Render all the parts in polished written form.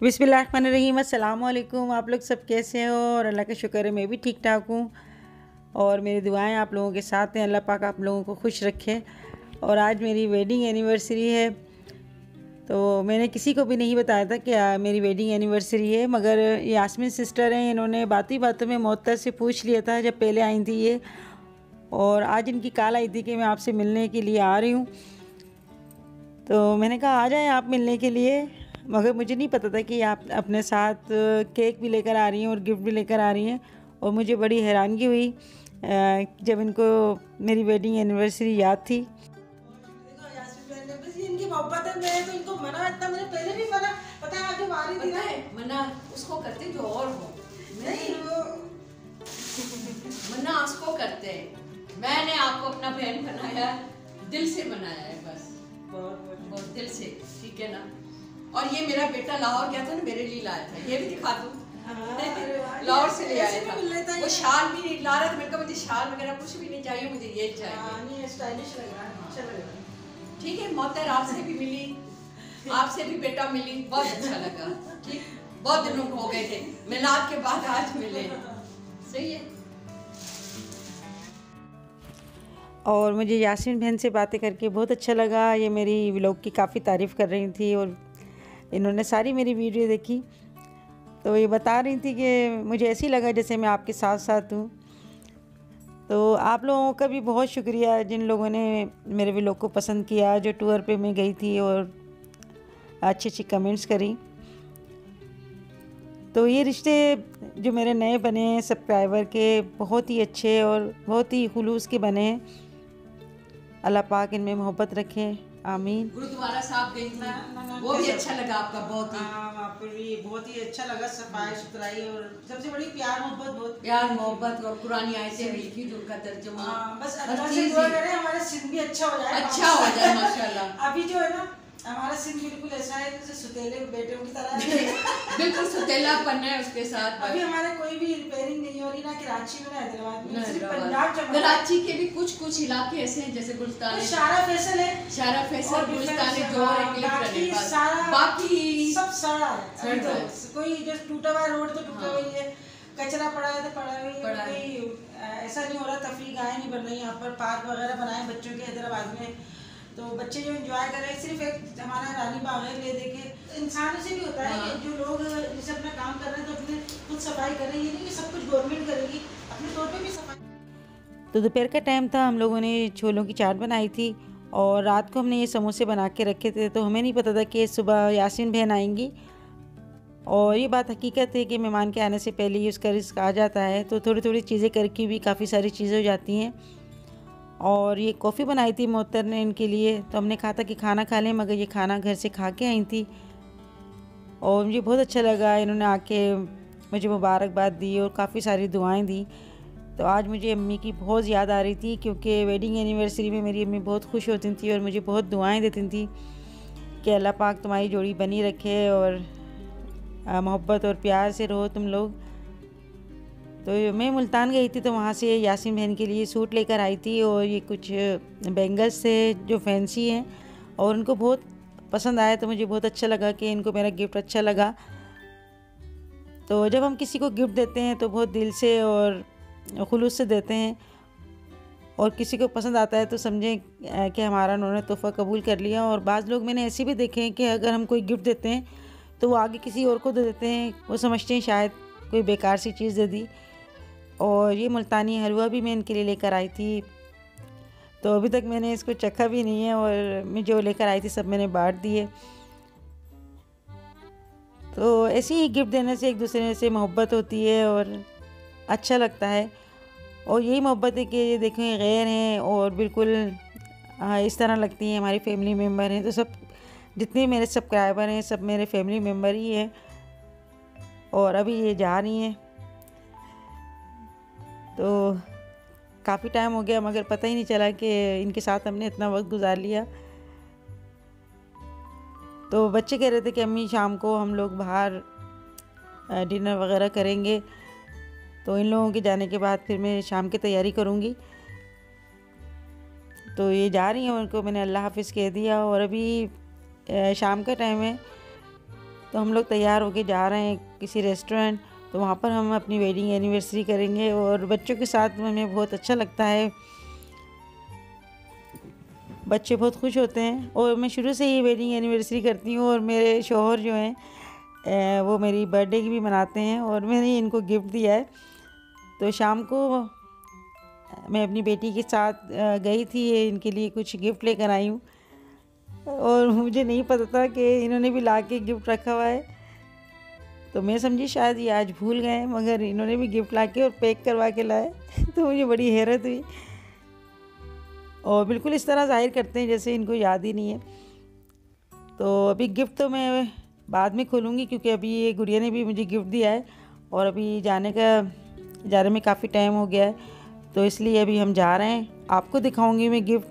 बिस्मिल्लाहिर्रहमानिर्रहीम। अस्सलाम वालेकुम। आप लोग सब कैसे हो? और अल्लाह का शुक्र है मैं भी ठीक ठाक हूँ और मेरी दुआएं आप लोगों के साथ हैं। अल्लाह पाक आप लोगों को खुश रखे। और आज मेरी वेडिंग एनिवर्सरी है, तो मैंने किसी को भी नहीं बताया था कि मेरी वेडिंग एनिवर्सरी है, मगर यास्मीन सिस्टर हैं, इन्होंने बातों बातों में मोहत्तर से पूछ लिया था जब पहले आई थी ये। और आज इनकी कॉल आई थी कि मैं आपसे मिलने के लिए आ रही हूँ, तो मैंने कहा आ जाएं आप मिलने के लिए। मगर मुझे नहीं पता था कि आप अपने साथ केक भी लेकर आ रही हैं और गिफ्ट भी लेकर आ रही हैं। और मुझे बड़ी हैरानगी हुई जब इनको मेरी वेडिंग एनिवर्सरी याद थी। इनकी मोहब्बत है, मैं तो इनको मना इतना मुझे पहले भी मना पता है, आगे मारी थी ना मना उसको करते जो और हो, नहीं वो मना उसको करते हैं। मैंने आपको अपना बहन बनाया, दिल से बनाया है, बस बहुत दिल से, ठीक है ना। और ये मेरा बेटा लाहौर गया था ना, मेरे लिए लाया था, ये भी दिखा दूं। लाहौर से ले आया था, वो शाल भी नहीं ला रहा था। मैंने कहा मुझे शाल वगैरह कुछ भी नहीं चाहिए, मुझे ये चाहिए। स्टाइलिश लग रहा है, अच्छा लग रहा है। ठीक है, मोहतर आपसे भी मिली, आपसे भी बेटा मिली, बहुत अच्छा लगा। ठीक, बहुत दिनों हो गए थे, मिलाद के बाद आज मिले, सही है। और मुझे यास्मीन बहन से बातें करके बहुत अच्छा लगा। ये मेरी व्लॉग की काफ़ी तारीफ़ कर रही थी और इन्होंने सारी मेरी वीडियो देखी, तो ये बता रही थी कि मुझे ऐसे ही लगा जैसे मैं आपके साथ साथ हूँ। तो आप लोगों का भी बहुत शुक्रिया जिन लोगों ने मेरे व्लॉग को पसंद किया, जो टूर पे मैं गई थी और अच्छी अच्छी कमेंट्स करी। तो ये रिश्ते जो मेरे नए बने हैं सब्सक्राइबर के, बहुत ही अच्छे और बहुत ही खुलूस के बने हैं। अल्लाह पाक इनमें मोहब्बत रखे, आमीन। गुरुद्वारा साहब गई थी, वो भी अच्छा लगा आपका, बहुत ही वहाँ पर भी बहुत ही अच्छा लगा, सफाई सुथराई और सबसे बड़ी प्यार मोहब्बत, बहुत प्यार मोहब्बत और पुरानी आयतें लिखी जो उनका तर्जुमा। बस अल्लाह से दुआ करें हमारा सिंध भी अच्छा हो जाए, अच्छा हो जाए माशाल्लाह। अभी जो है ना हमारा सिंध बिल्कुल ऐसा है जैसे सुतेले बेटों की तरह बिल्कुल सुतेलापन है उसके साथ। अभी हमारे कोई भी रिपेयरिंग नहीं हो रही, ना कराची में ना हैदराबाद में, सिर्फ पंजाब कराची के भी कुछ इलाके ऐसे हैं जैसे गुलिस्तान, शारा फैसल है, शारा फैसल, गुलिस्तान बाकी सब सड़ा है। तो कोई जो टूटा हुआ रोड तो टूटा हुआ है, कचरा पड़ा है तो पड़ा है, कोई ऐसा नहीं हो रहा। तफरीह गाहें नहीं बन रही यहाँ पर, पार्क वगैरह बनाए बच्चों के हैदराबाद में, तो बच्चे जो एंजॉय कर रहे हैं। सिर्फ एक हमारा रानी बाग है, ले देखे इंसानों से भी होता है कि जो लोग जैसे अपना काम कर रहे हैं तो अपने खुद सफाई कर रहे हैं, ये नहीं कि सब कुछ गवर्नमेंट करेगी, अपने तौर पे भी सफाई। तो दोपहर का टाइम था, हम लोगों ने छोलों की चाट बनाई थी और रात को हमने ये समोसे बना के रखे थे। तो हमें नहीं पता था कि सुबह यास्मीन बहन आएंगी, और ये बात हकीकत है कि मेहमान के आने से पहले ही उसका रिस्क आ जाता है। तो थोड़ी थोड़ी चीज़ें करके भी काफ़ी सारी चीज़ें हो जाती हैं। और ये कॉफ़ी बनाई थी मोहतर ने इनके लिए, तो हमने कहा था कि खाना खा लें, मगर ये खाना घर से खा के आई थी और मुझे बहुत अच्छा लगा। इन्होंने आके मुझे मुबारकबाद दी और काफ़ी सारी दुआएं दी। तो आज मुझे अम्मी की बहुत याद आ रही थी, क्योंकि वेडिंग एनिवर्सरी में मेरी अम्मी बहुत खुश होती थी और मुझे बहुत दुआएं देती थी कि अल्लाह पाक तुम्हारी जोड़ी बनी रखे और मोहब्बत और प्यार से रहो तुम लोग। तो मैं मुल्तान गई थी, तो वहाँ से यास्मीन बहन के लिए सूट लेकर आई थी और ये कुछ बैंगल्स थे जो फैंसी हैं और उनको बहुत पसंद आया। तो मुझे बहुत अच्छा लगा कि इनको मेरा गिफ्ट अच्छा लगा। तो जब हम किसी को गिफ्ट देते हैं तो बहुत दिल से और खुलूस से देते हैं, और किसी को पसंद आता है तो समझें कि हमारा उन्होंने तोहफ़ा कबूल कर लिया। और बाज़ लोग मैंने ऐसे भी देखे हैं कि अगर हम कोई गिफ्ट देते हैं तो वो आगे किसी और को दे देते हैं, वो समझते हैं शायद कोई बेकार सी चीज़ दे दी। और ये मुल्तानी हलवा भी मैं इनके लिए लेकर आई थी, तो अभी तक मैंने इसको चखा भी नहीं है, और मैं जो लेकर आई थी सब मैंने बांट दिए। तो ऐसे ही गिफ्ट देने से एक दूसरे से मोहब्बत होती है और अच्छा लगता है। और यही मोहब्बत है कि ये देखें गैर हैं और बिल्कुल इस तरह लगती हैं हमारी फैमिली मेम्बर हैं। तो सब जितने मेरे सब्सक्राइबर हैं सब मेरे फैमिली मेम्बर ही हैं। और अभी ये जा रही हैं, तो काफ़ी टाइम हो गया मगर पता ही नहीं चला कि इनके साथ हमने इतना वक्त गुजार लिया। तो बच्चे कह रहे थे कि अम्मी शाम को हम लोग बाहर डिनर वगैरह करेंगे, तो इन लोगों के जाने के बाद फिर मैं शाम की तैयारी करूँगी। तो ये जा रही हैं, उनको मैंने अल्लाह हाफिज़ कह दिया और अभी शाम का टाइम है। तो हम लोग तैयार होके जा रहे हैं किसी रेस्टोरेंट, तो वहाँ पर हम अपनी वेडिंग एनिवर्सरी करेंगे और बच्चों के साथ हमें बहुत अच्छा लगता है। बच्चे बहुत खुश होते हैं और मैं शुरू से ही वेडिंग एनिवर्सरी करती हूँ और मेरे शौहर जो हैं वो मेरी बर्थडे की भी मनाते हैं और मैंने इनको गिफ्ट दिया है। तो शाम को मैं अपनी बेटी के साथ गई थी, इनके लिए कुछ गिफ्ट लेकर आई हूँ और मुझे नहीं पता था कि इन्होंने भी ला के गिफ्ट रखा हुआ है। तो मैं समझी शायद ये आज भूल गए, मगर इन्होंने भी गिफ्ट ला के और पैक करवा के लाए तो मुझे बड़ी हैरत हुई और बिल्कुल इस तरह ज़ाहिर करते हैं जैसे इनको याद ही नहीं है। तो अभी गिफ्ट तो मैं बाद में खोलूँगी क्योंकि अभी ये गुड़िया ने भी मुझे गिफ्ट दिया है और अभी जाने में काफ़ी टाइम हो गया है, तो इसलिए अभी हम जा रहे हैं। आपको दिखाऊंगी मैं गिफ्ट,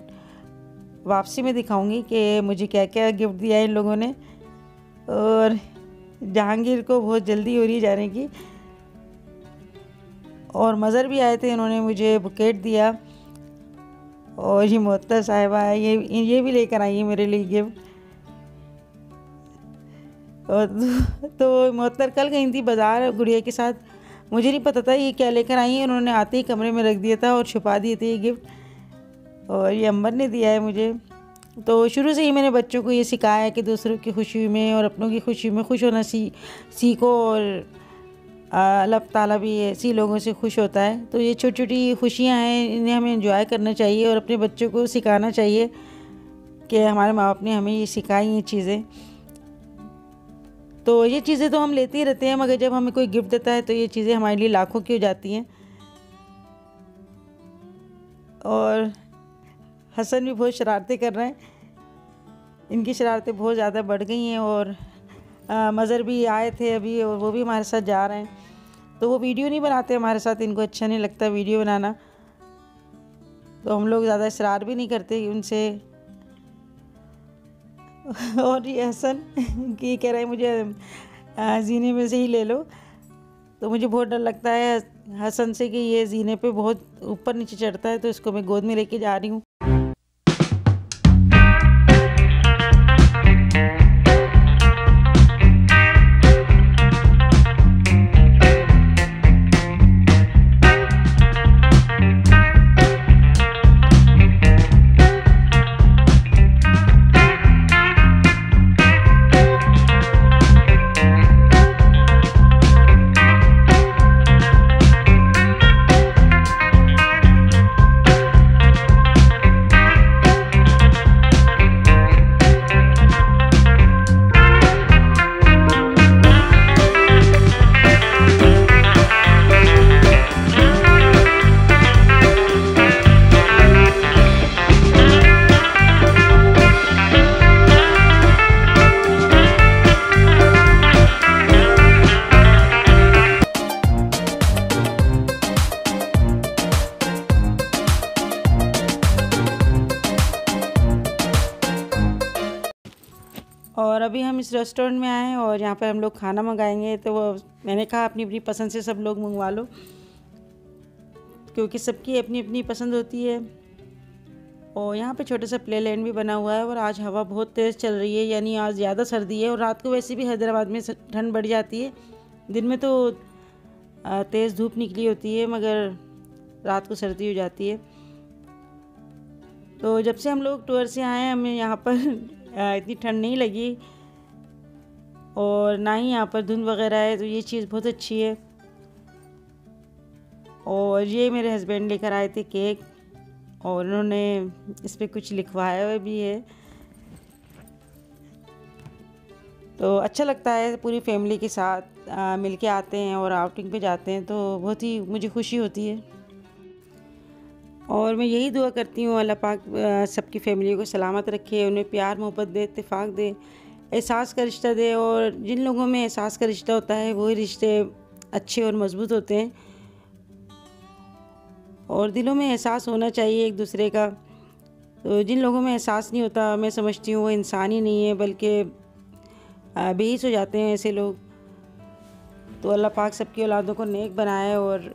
वापसी में दिखाऊंगी कि मुझे क्या क्या गिफ्ट दिया है इन लोगों ने। और जहांगीर को बहुत जल्दी हो रही है जाने की और मज़र भी आए थे, इन्होंने मुझे बुकेट दिया और ये मोहत्तर साहिबा है, ये भी लेकर आई है मेरे लिए गिफ्ट। और तो मोहत्तर कल गई थी बाज़ार गुड़िया के साथ, मुझे नहीं पता था ये क्या लेकर आई है, उन्होंने आते ही कमरे में रख दिया था और छुपा दिए थे ये गिफ्ट और ये अंबर ने दिया है मुझे। तो शुरू से ही मैंने बच्चों को ये सिखाया है कि दूसरों की खुशी में और अपनों की खुशी में खुश होना सीखो और अल्लाह ताला भी ऐसी लोगों से खुश होता है। तो ये छोटी छोटी खुशियाँ हैं, इन्हें हमें एंजॉय करना चाहिए और अपने बच्चों को सिखाना चाहिए कि हमारे माँ बाप ने हमें ये सिखाई ये चीज़ें। तो ये चीज़ें तो हम लेते ही रहते हैं, मगर जब हमें कोई गिफ्ट देता है तो ये चीज़ें हमारे लिए लाखों की हो जाती हैं। और हसन भी बहुत शरारतें कर रहे हैं, इनकी शरारतें बहुत ज़्यादा बढ़ गई हैं और मज़र भी आए थे अभी और वो भी हमारे साथ जा रहे हैं। तो वो वीडियो नहीं बनाते हमारे साथ, इनको अच्छा नहीं लगता वीडियो बनाना, तो हम लोग ज़्यादा शरार भी नहीं करते उनसे। और ये हसन कि कह रहे हैं मुझे जीने में से ही ले लो, तो मुझे बहुत डर लगता है हसन से कि ये जीने पे बहुत ऊपर नीचे चढ़ता है, तो इसको मैं गोद में लेके जा रही हूँ। और अभी हम इस रेस्टोरेंट में आए हैं और यहाँ पर हम लोग खाना मंगाएंगे, तो वो मैंने कहा अपनी अपनी पसंद से सब लोग मंगवा लो, क्योंकि सबकी अपनी अपनी पसंद होती है। और यहाँ पे छोटा सा प्ले लैंड भी बना हुआ है और आज हवा बहुत तेज़ चल रही है, यानी आज ज़्यादा सर्दी है और रात को वैसे भी हैदराबाद में ठंड बढ़ जाती है। दिन में तो तेज़ धूप निकली होती है मगर रात को सर्दी हो जाती है। तो जब से हम लोग टूर से आए हैं हमें यहाँ पर इतनी ठंड नहीं लगी और ना ही यहाँ पर धुंध वगैरह है, तो ये चीज़ बहुत अच्छी है। और ये मेरे हस्बैंड लेकर आए थे केक और उन्होंने इस पर कुछ लिखवाया हुआ भी है, तो अच्छा लगता है। पूरी फैमिली के साथ मिलके आते हैं और आउटिंग पे जाते हैं, तो बहुत ही मुझे खुशी होती है। और मैं यही दुआ करती हूँ अल्लाह पाक सबकी फैमिली को सलामत रखे, उन्हें प्यार मोहब्बत दे, इत्तेफाक दे, एहसास का रिश्ता दे। और जिन लोगों में एहसास का रिश्ता होता है वही रिश्ते अच्छे और मज़बूत होते हैं। और दिलों में एहसास होना चाहिए एक दूसरे का। तो जिन लोगों में एहसास नहीं होता, मैं समझती हूँ वो इंसान ही नहीं है, बल्कि बेहिस हो जाते हैं ऐसे लोग। तो अल्लाह पाक सबकी औलादों को नेक बनाए और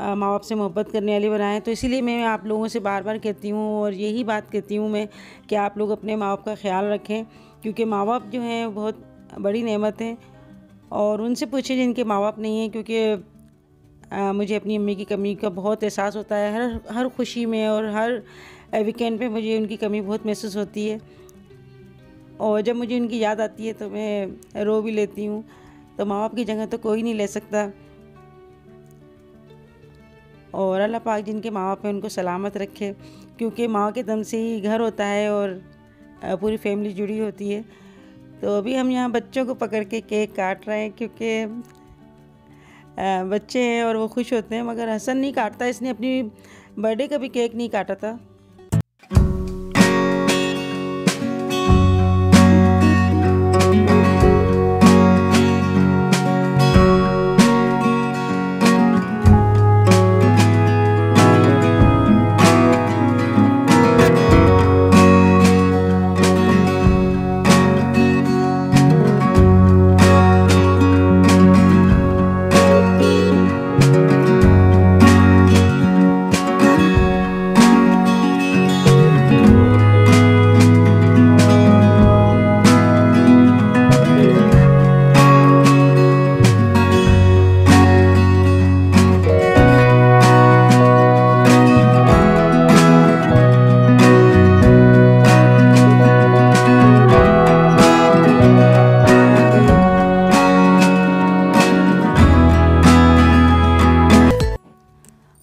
माँ बाप से मोहब्बत करने वाली बनाए। तो इसीलिए मैं आप लोगों से बार बार कहती हूँ और यही बात कहती हूँ मैं कि आप लोग अपने माँ बाप का ख्याल रखें, क्योंकि माँ बाप जो हैं बहुत बड़ी नेमत है। और उनसे पूछे जिनके माँ बाप नहीं हैं, क्योंकि मुझे अपनी अम्मी की कमी का बहुत एहसास होता है। हर खुशी में और हर वीकेंड पे मुझे उनकी कमी बहुत महसूस होती है, और जब मुझे उनकी याद आती है तो मैं रो भी लेती हूँ। तो माँ बाप की जगह तो कोई नहीं ले सकता। और अल्लाह पाक जिनके माँ बाप हैं उनको सलामत रखे, क्योंकि माँ के दम से ही घर होता है और पूरी फैमिली जुड़ी होती है। तो अभी हम यहाँ बच्चों को पकड़ के केक काट रहे हैं, क्योंकि बच्चे हैं और वो खुश होते हैं, मगर हसन नहीं काटता, इसने अपनी बर्थडे का भी केक नहीं काटा था।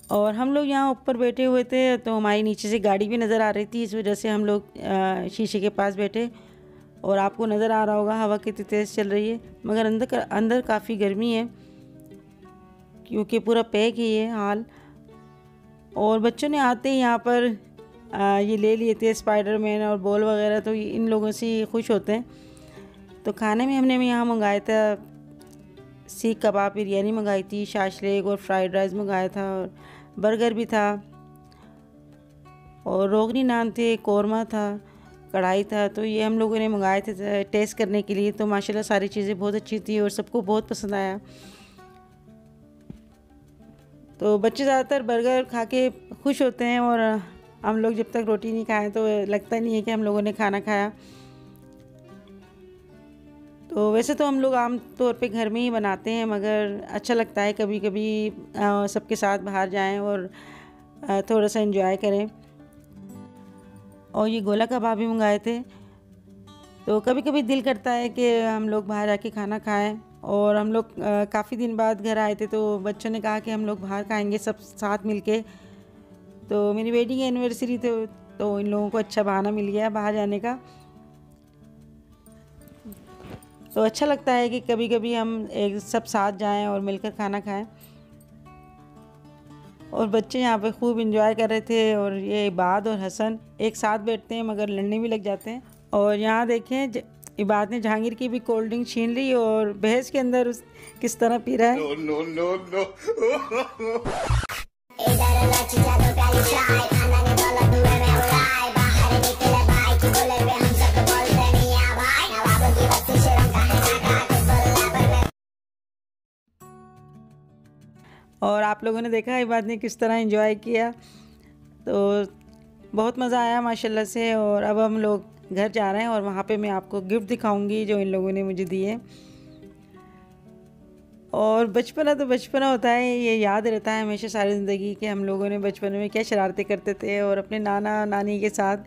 और हम लोग यहाँ ऊपर बैठे हुए थे, तो हमारी नीचे से गाड़ी भी नज़र आ रही थी, इस वजह से हम लोग शीशे के पास बैठे। और आपको नज़र आ रहा होगा हवा कितनी तेज़ चल रही है, मगर अंदर काफ़ी गर्मी है, क्योंकि पूरा पैक ही है हाल। और बच्चों ने आते ही यहाँ पर ये ले लिए थे स्पाइडरमैन और बॉल वगैरह, तो इन लोगों से खुश होते हैं। तो खाने में हमने यहाँ मंगाया था सीख कबाब बिरयानी मंगाई थी, शाशलेक और फ्राइड राइस मंगाया था, और बर्गर भी था, और रोगनी नान थे, कौरमा था, कढ़ाई था। तो ये हम लोगों ने मंगाए थे टेस्ट करने के लिए। तो माशाल्लाह सारी चीज़ें बहुत अच्छी थी और सबको बहुत पसंद आया। तो बच्चे ज़्यादातर बर्गर खा के खुश होते हैं, और हम लोग जब तक रोटी नहीं खाएं तो लगता नहीं है कि हम लोगों ने खाना खाया। तो वैसे तो हम लोग आम तौर पे घर में ही बनाते हैं, मगर अच्छा लगता है कभी कभी सबके साथ बाहर जाएं और थोड़ा सा एंजॉय करें। और ये गोला कबाब भी मंगाए थे। तो कभी कभी दिल करता है कि हम लोग बाहर जाके खाना खाएं। और हम लोग काफ़ी दिन बाद घर आए थे, तो बच्चों ने कहा कि हम लोग बाहर खाएंगे सब साथ मिलके। तो मेरी वेडिंग एनिवर्सरी थे, तो इन लोगों को अच्छा बहाना मिल गया बाहर जाने का। तो अच्छा लगता है कि कभी कभी हम एक सब साथ जाएं और मिलकर खाना खाएं। और बच्चे यहाँ पे खूब एंजॉय कर रहे थे, और ये इबाद और हसन एक साथ बैठते हैं मगर लड़ने भी लग जाते हैं। और यहाँ देखें इबाद ने जहांगीर की भी कोल्ड ड्रिंक छीन ली, और बहस के अंदर किस तरह पी रहा है। और आप लोगों ने देखा इबाद ने किस तरह एंजॉय किया। तो बहुत मज़ा आया माशाल्लाह से। और अब हम लोग घर जा रहे हैं, और वहाँ पे मैं आपको गिफ्ट दिखाऊंगी जो इन लोगों ने मुझे दिए। और बचपना तो बचपना होता है, ये याद रहता है हमेशा सारी ज़िंदगी कि हम लोगों ने बचपन में क्या शरारतें करते थे और अपने नाना नानी के साथ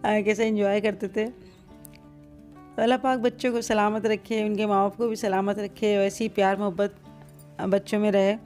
कैसे एंजॉय करते थे। तो अल्लाह पाक बच्चों को सलामत रखे, उनके माँ बाप को भी सलामत रखे, वैसी प्यार मोहब्बत बच्चों में रहे।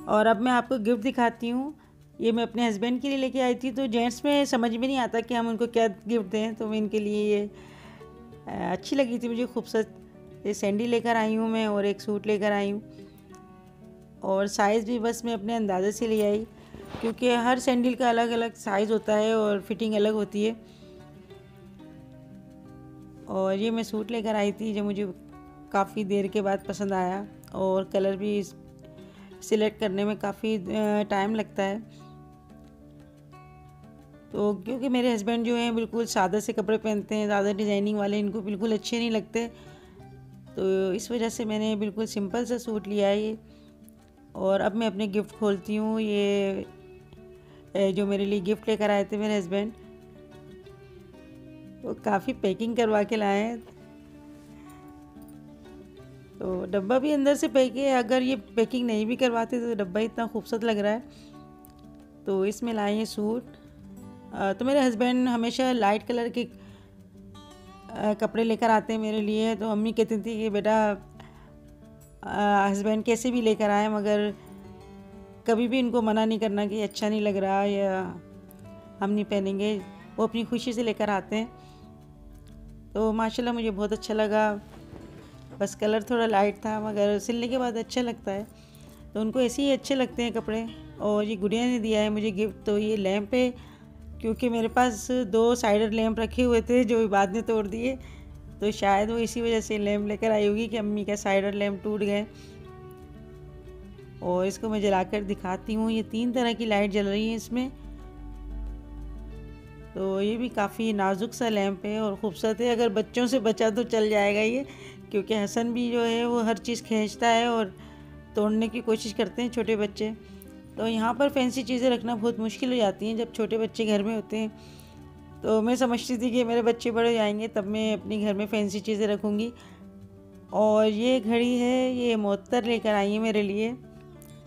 और अब मैं आपको गिफ्ट दिखाती हूँ। ये मैं अपने हस्बैंड के लिए लेके आई थी। तो जेंट्स में समझ में नहीं आता कि हम उनको क्या गिफ्ट दें, तो मैं इनके लिए ये अच्छी लगी थी मुझे, खूबसूरत ये सैंडी लेकर आई हूँ मैं, और एक सूट लेकर आई हूँ। और साइज़ भी बस मैं अपने अंदाज़े से ले आई। क्योंकि हर सैंडल का अलग अलग साइज़ होता है और फिटिंग अलग होती है। और ये मैं सूट लेकर आई थी जो मुझे काफ़ी देर के बाद पसंद आया, और कलर भी सिलेक्ट करने में काफ़ी टाइम लगता है। तो क्योंकि मेरे हस्बैंड जो हैं बिल्कुल सादा से कपड़े पहनते हैं, ज़्यादा डिज़ाइनिंग वाले इनको बिल्कुल अच्छे नहीं लगते, तो इस वजह से मैंने बिल्कुल सिंपल सा सूट लिया है ये। और अब मैं अपने गिफ्ट खोलती हूँ। ये जो मेरे लिए गिफ्ट लेकर आए थे मेरे हस्बैंड, वो काफ़ी पैकिंग करवा के लाए हैं। तो डब्बा भी अंदर से पैक है, अगर ये पैकिंग नहीं भी करवाते तो डब्बा इतना खूबसूरत लग रहा है। तो इसमें लाए हैं सूट। तो मेरे हस्बैंड हमेशा लाइट कलर के कपड़े लेकर आते हैं मेरे लिए। तो अम्मी कहती थी कि बेटा हस्बैंड कैसे भी लेकर आए, मगर कभी भी इनको मना नहीं करना कि अच्छा नहीं लग रहा या हम नहीं पहनेंगे। वो अपनी खुशी से लेकर आते हैं। तो माशाल्लाह मुझे बहुत अच्छा लगा। बस कलर थोड़ा लाइट था, मगर सिलने के बाद अच्छा लगता है। तो उनको ऐसे ही अच्छे लगते हैं कपड़े। और ये गुड़िया ने दिया है मुझे गिफ्ट। तो ये लैंप है, क्योंकि मेरे पास 2 साइडर लैंप रखे हुए थे जो बाद में तोड़ दिए, तो शायद वो इसी वजह से लैंप लेकर आई होगी कि अम्मी का साइडर लैंप टूट गए। और इसको मैं जलाकर दिखाती हूँ। ये 3 तरह की लाइट जल रही है इसमें। तो ये भी काफ़ी नाजुक सा लैंप है और ख़ूबसूरत है। अगर बच्चों से बचा तो चल जाएगा ये, क्योंकि हसन भी जो है वो हर चीज़ खींचता है और तोड़ने की कोशिश करते हैं छोटे बच्चे। तो यहाँ पर फैंसी चीज़ें रखना बहुत मुश्किल हो जाती हैं जब छोटे बच्चे घर में होते हैं। तो मैं समझती थी कि मेरे बच्चे बड़े हो जाएंगे तब मैं अपने घर में फैंसी चीज़ें रखूँगी। और ये घड़ी है, ये मोहत्तर लेकर आई है मेरे लिए।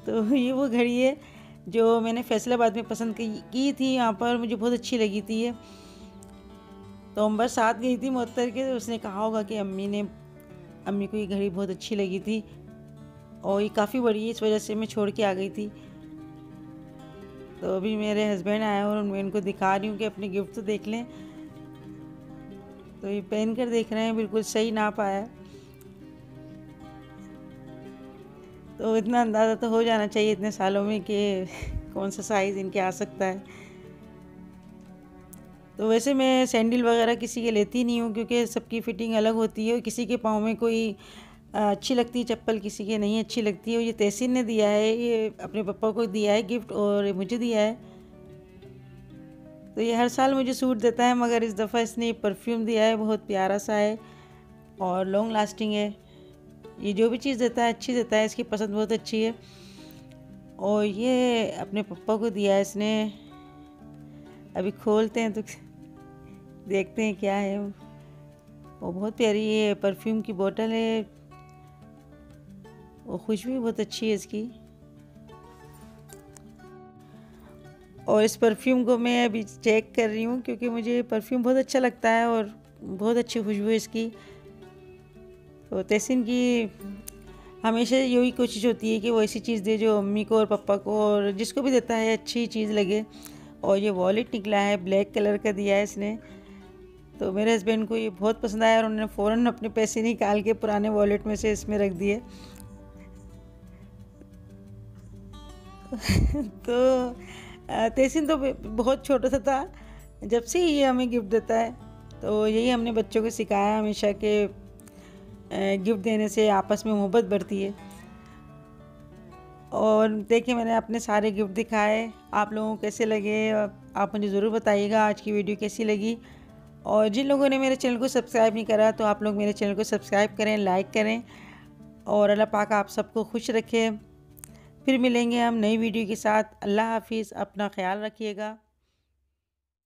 तो ये वो घड़ी है जो मैंने फैसलाबाद में पसंद की थी। यहाँ पर मुझे बहुत अच्छी लगी थी ये। तो अंबर साथ गई थी मोहत्तर के, तो उसने कहा होगा कि अम्मी को ये घड़ी बहुत अच्छी लगी थी और ये काफ़ी बड़ी है, इस वजह से मैं छोड़ के आ गई थी। तो अभी मेरे हस्बैंड आए और मैं इनको दिखा रही हूँ कि अपने गिफ्ट तो देख लें। तो ये पहन कर देख रहे हैं, बिल्कुल सही नाप आया। तो इतना अंदाज़ा तो हो जाना चाहिए इतने सालों में कि कौन सा साइज़ इनके आ सकता है। तो वैसे मैं सैंडल वगैरह किसी के लेती नहीं हूँ, क्योंकि सबकी फ़िटिंग अलग होती है। किसी के पाँव में कोई अच्छी लगती है चप्पल, किसी के नहीं अच्छी लगती है। और ये तहसीन ने दिया है, ये अपने पापा को दिया है गिफ्ट और मुझे दिया है। तो ये हर साल मुझे सूट देता है, मगर इस दफ़ा इसने परफ्यूम दिया है, बहुत प्यारा सा है और लॉन्ग लास्टिंग है। ये जो भी चीज़ देता है अच्छी देता है, इसकी पसंद बहुत अच्छी है। और ये अपने पापा को दिया है इसने। अभी खोलते हैं तो देखते हैं क्या है। वो बहुत प्यारी ये परफ्यूम की बोतल है, वो खुशबू बहुत अच्छी है इसकी। और इस परफ्यूम को मैं अभी चेक कर रही हूँ, क्योंकि मुझे परफ्यूम बहुत अच्छा लगता है और बहुत अच्छी खुशबू है इसकी। तो तहसीन की हमेशा यही कोशिश होती है कि वो ऐसी चीज़ दे जो अम्मी को और पापा को और जिसको भी देता है अच्छी चीज़ लगे। और ये वॉलेट निकला है, ब्लैक कलर का दिया है इसने। तो मेरे हस्बैंड को ये बहुत पसंद आया और उन्होंने फ़ौरन अपने पैसे निकाल के पुराने वॉलेट में से इसमें रख दिए। तो तहसीन तो बहुत छोटा सा था जब से ये हमें गिफ्ट देता है। तो यही हमने बच्चों को सिखाया हमेशा कि गिफ्ट देने से आपस में मोहब्बत बढ़ती है। और देखिए मैंने अपने सारे गिफ्ट दिखाए, आप लोगों को कैसे लगे आप मुझे ज़रूर बताइएगा आज की वीडियो कैसी लगी। और जिन लोगों ने मेरे चैनल को सब्सक्राइब नहीं करा तो आप लोग मेरे चैनल को सब्सक्राइब करें, लाइक करें। और अल्लाह पाक आप सबको खुश रखे। फिर मिलेंगे हम नई वीडियो के साथ। अल्लाह हाफिज़, अपना ख्याल रखिएगा।